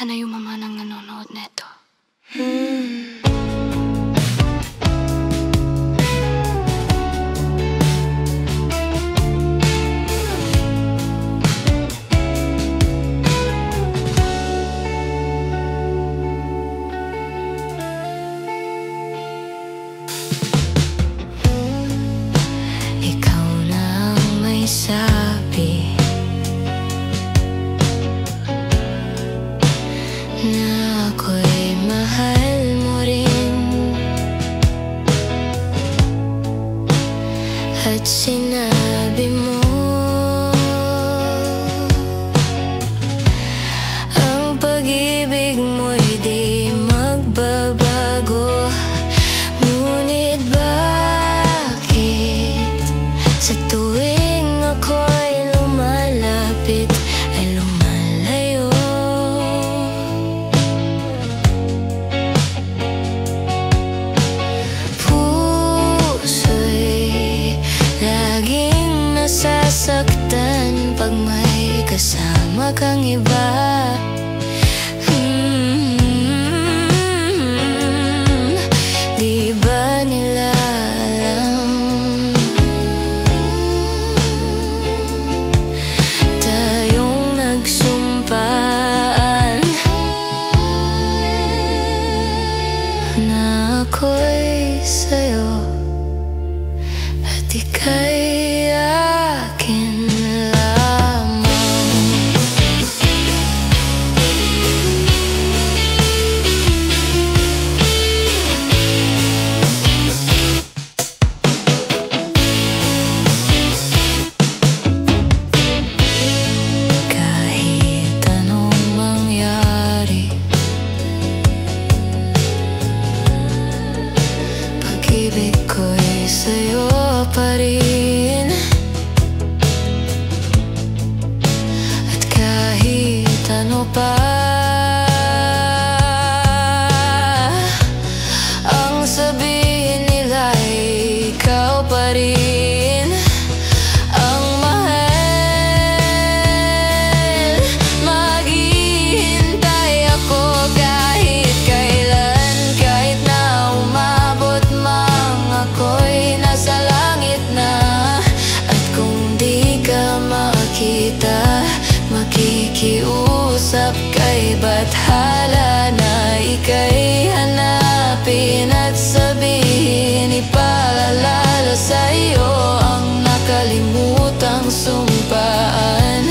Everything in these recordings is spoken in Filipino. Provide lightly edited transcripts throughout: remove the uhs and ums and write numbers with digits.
Sana yung mama nang nanonood neto. Ikaw na ang may sabi na ako'y mahal mo rin, at sinabi mo ang pag-ibig mo'y di magbabago. Ngunit bakit sa tuwing ako'y lumalapit ay lumalayo? Puso'y laging nasasaktan pag may kasama kang iba. Di ba nila alam? Tayong nagsumpaan na ako'y sa'yo at ika'y akin lamang. Kahit anong mangyari, pag-ibig ko'y sa'yo pa rin. At kahit ano pa ang sabihin nila, ikaw pa rin ang mahal. Maghihintay ako kahit kailan, kahit na umabot mang ako'y nasa langit na. At kung di ka makita, makikiusap kay bathala na ika'y hanapin at sabihin, ipaalala sa'yo ang nakalimutang sumpaan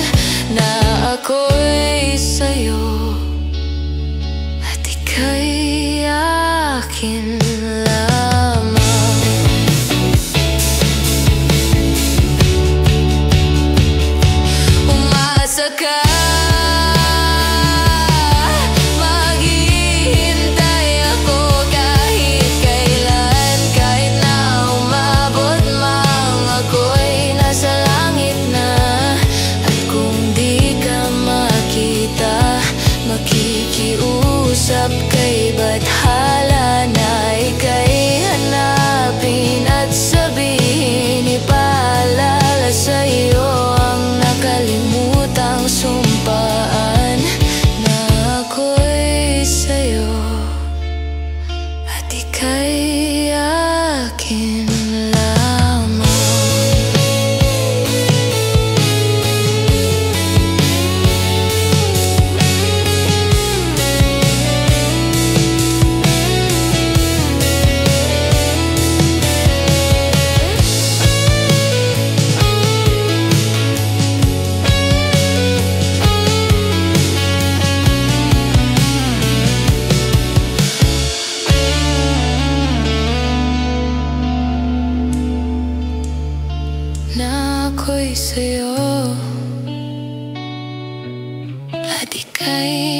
na ako'y sa'yo at ika'y akin lamang. Umasa ka, maghihintay ako kahit kailan, kahit na umabot mang ako'y nasa langit na. At kung di ka makita, makikiusap kay bathala na ika'y hanapin at sabihin, ipaalala sa'yo ang nakalimutang sumpaan na ako'y sa'yo at ika'y akin lamang. Na ako'y sa'yo at ika'y